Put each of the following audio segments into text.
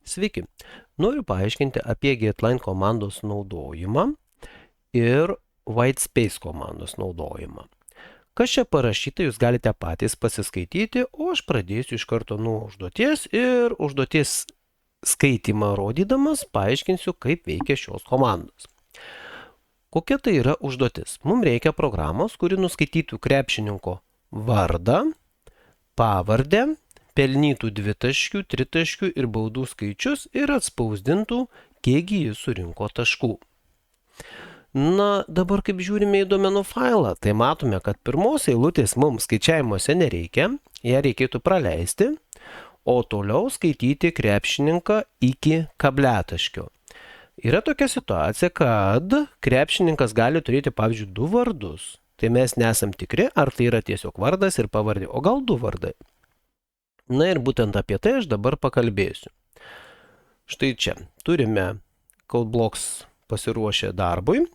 Sveiki. Noriu paaiškinti apie getLine komandos naudojimą ir whitespace komandos naudojimą. Kas čia parašyta, jūs galite patys pasiskaityti, o aš pradėsiu iš karto nuo užduoties ir užduoties skaitimą rodydamas paaiškinsiu, kaip veikia šios komandos. Kokia tai yra užduotis? Mums reikia programos, kuri nuskaitytų krepšininko vardą, pavardę, pelnytų dvitaškių, tritaškių ir baudų skaičius ir atspausdintų, kiekgi jis surinko taškų. Na, dabar kaip žiūrime į duomenų failą, tai matome, kad pirmos eilutės mums skaičiavimuose nereikia, ją reikėtų praleisti, o toliau skaityti krepšininką iki kabletaškio. Yra tokia situacija, kad krepšininkas gali turėti, pavyzdžiui, du vardus. Tai mes nesam tikri, ar tai yra tiesiog vardas ir pavardė, o gal du vardai. Na ir būtent apie tai aš dabar pakalbėsiu. Štai čia turime CodeBlocks pasiruošę darbui.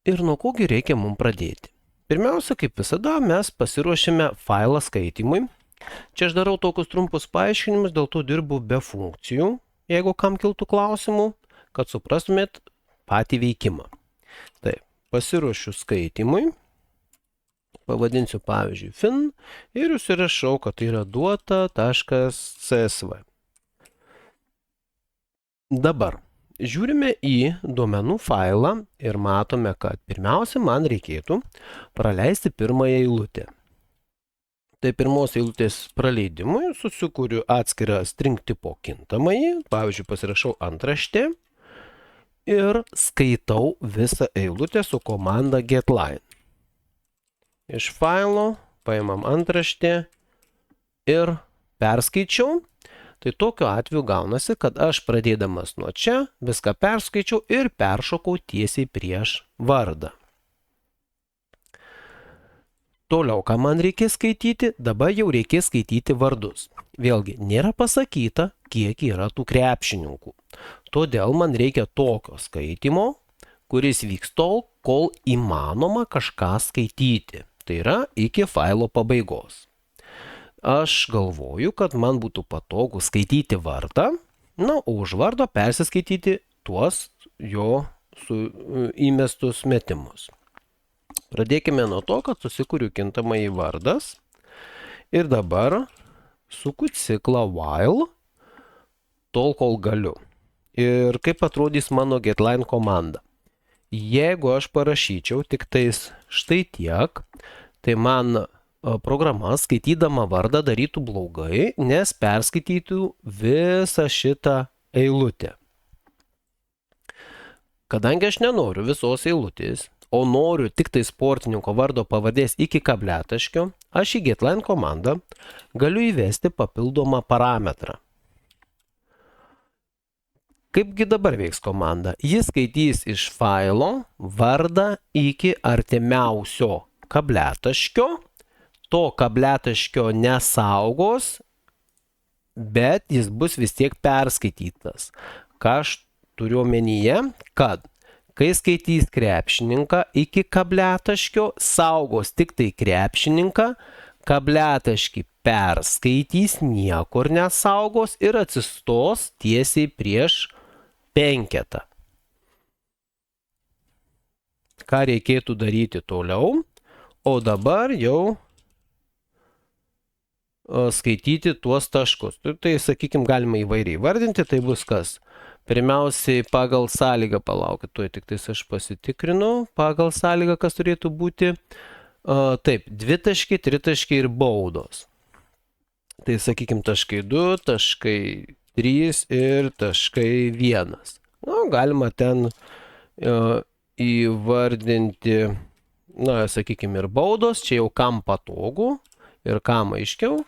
Ir nuo kogi reikia mums pradėti. Pirmiausia, kaip visada, mes pasiruošėme failą skaitimui. Čia aš darau tokius trumpus paaiškinimus, dėl to dirbu be funkcijų, jeigu kam kiltų klausimų, kad suprastumėt patį veikimą. Taip, pasiruošiu skaitimui. Pavadinsiu pavyzdžiui fin ir užsirašau, kad tai yra duota.csv. Dabar žiūrime į duomenų failą ir matome, kad pirmiausia man reikėtų praleisti pirmąją eilutę. Tai pirmos eilutės praleidimui susikuriu atskirą string tipo kintamąjį, pavyzdžiui pasirašau antraštę ir skaitau visą eilutę su komanda getLine. Iš failo paimam antraštę ir perskaičiau. Tai tokiu atveju gaunasi, kad aš pradėdamas nuo čia viską perskaičiau ir peršokau tiesiai prieš vardą. Toliau, ką man reikės skaityti, dabar jau reikės skaityti vardus. Vėlgi, nėra pasakyta, kiek yra tų krepšininkų. Todėl man reikia tokio skaitimo, kuris vyks tol, kol įmanoma kažką skaityti. Tai yra iki failo pabaigos. Aš galvoju, kad man būtų patogu skaityti vardą, na, o už vardo persiskaityti tuos jo įmestus metimus. Pradėkime nuo to, kad susikuriu kintamąjį vardas ir dabar suku ciklą while tol, kol galiu. Ir kaip atrodys mano getLine komanda. Jeigu aš parašyčiau tik tais štai tiek, tai man programa skaitydama vardą darytų blogai, nes perskaitytų visą šitą eilutę. Kadangi aš nenoriu visos eilutės, o noriu tik tai sportininko vardo pavardės iki kabletaškio, aš į getLine komandą galiu įvesti papildomą parametrą. Kaipgi dabar veiks komanda? Jis skaitys iš failo vardą iki artimiausio kabletaškio, to kabletaškio nesaugos, bet jis bus vis tiek perskaitytas. Ką aš turiu omenyje, kad kai skaitys krepšininką iki kabletaškio, saugos tik tai krepšininką, kabletaškį perskaitys, niekur nesaugos ir atsistos tiesiai prieš penketą. Ką reikėtų daryti toliau? O dabar jau skaityti tuos taškus. Tai, sakykime, galima įvairiai vardinti, tai bus kas? Pirmiausiai pagal sąlygą, palaukit, tuoj tik tais aš pasitikrinu, pagal sąlygą, kas turėtų būti, taip, dvitaškiai, tritaškiai ir baudos. Tai, sakykime, taškai 2, taškai 3 ir taškai 1. Na, galima ten įvardinti, na, sakykime, ir baudos, čia jau kam patogu ir kam aiškiau.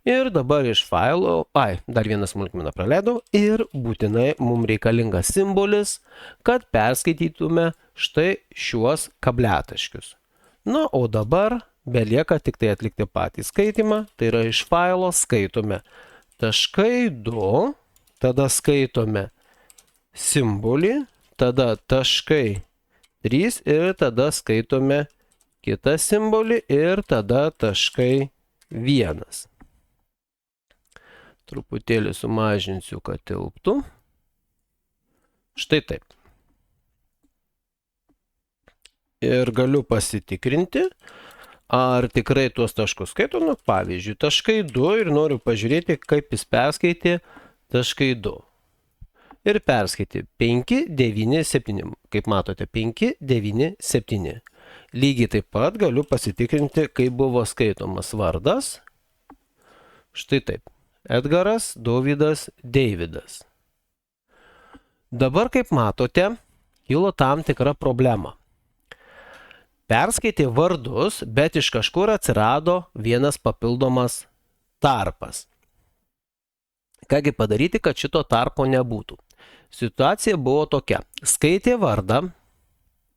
Ir dabar iš failo, dar vieną smulkmeną praleidau, ir būtinai mums reikalingas simbolis, kad perskaitytume štai šiuos kabletaškius. Na, o dabar belieka tik tai atlikti patį skaitimą, tai yra iš failo skaitome taškai 2, tada skaitome simbolį, tada taškai 3 ir tada skaitome kitą simbolį ir tada taškai 1. Truputėlį sumažinsiu, kad tilptų. Štai taip. Ir galiu pasitikrinti, ar tikrai tuos taškus skaito. Nu, pavyzdžiui, taškai 2 ir noriu pažiūrėti, kaip jis perskaitė taškai 2. Ir perskaitė 5, 9, 7. Kaip matote, 5, 9, 7. Lygiai taip pat galiu pasitikrinti, kaip buvo skaitomas vardas. Štai taip. Edgaras, Dovydas, Deividas. Dabar, kaip matote, kilo tam tikra problema. Perskaitė vardus, bet iš kažkur atsirado vienas papildomas tarpas. Kągi padaryti, kad šito tarpo nebūtų? Situacija buvo tokia. Skaitė vardą,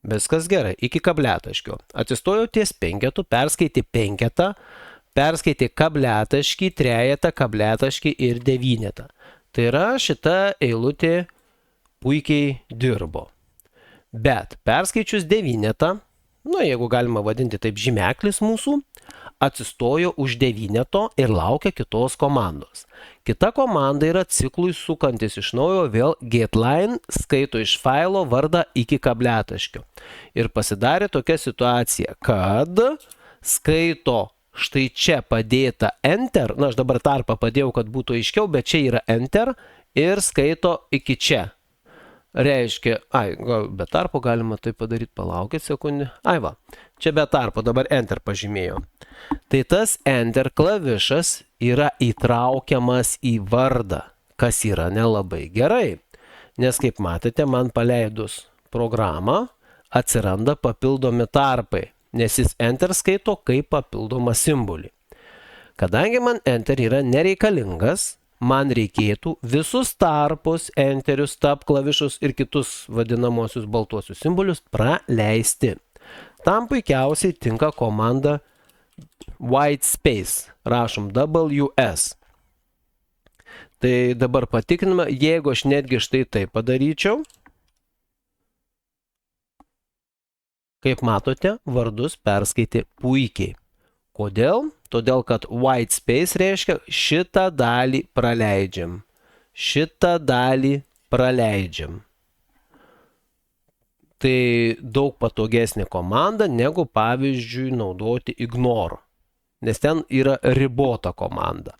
viskas gerai, iki kabletaškio. Atsistojo ties penketu, perskaitė penketą, perskaitė kabletaškį, trejetą, kabletaškį ir devynetą. Tai yra, šita eilutė puikiai dirbo. Bet perskaičius devynetą, nu, jeigu galima vadinti taip žymeklis mūsų, atsistojo už devyneto ir laukia kitos komandos. Kita komanda yra ciklui sukantis iš naujo vėl getLine, skaito iš failo vardą iki kabletaškio. Ir pasidarė tokia situacija, kad skaito štai čia padėta Enter, na, aš dabar tarpą padėjau, kad būtų aiškiau, bet čia yra Enter ir skaito iki čia. Reiškia, gal be tarpo galima tai padaryti, palaukit sekundę. Va, čia be tarpo, dabar Enter pažymėjo. Tai tas Enter klavišas yra įtraukiamas į vardą, kas yra nelabai gerai. Nes kaip matėte, man paleidus programą atsiranda papildomi tarpai, nes jis Enter skaito kaip papildomą simbolį. Kadangi man Enter yra nereikalingas, man reikėtų visus tarpus, enterius, tab klavišus ir kitus vadinamosius baltuosius simbolius praleisti. Tam puikiausiai tinka komanda white space. Rašom WS. Tai dabar patikriname, jeigu aš netgi štai taip padaryčiau. Kaip matote, vardus perskaitė puikiai. Kodėl? Todėl, kad white space reiškia šitą dalį praleidžiam. Šitą dalį praleidžiam. Tai daug patogesnė komanda, negu pavyzdžiui naudoti ignore. Nes ten yra ribota komanda.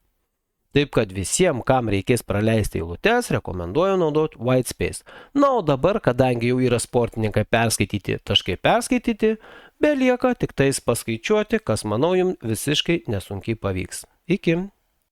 Taip, kad visiems, kam reikės praleisti eilutes, rekomenduoju naudoti white space. Na, o dabar, kadangi jau yra sportininkai perskaityti, taškai perskaityti, belieka tik tais paskaičiuoti, kas, manau, jums visiškai nesunkiai pavyks. Iki.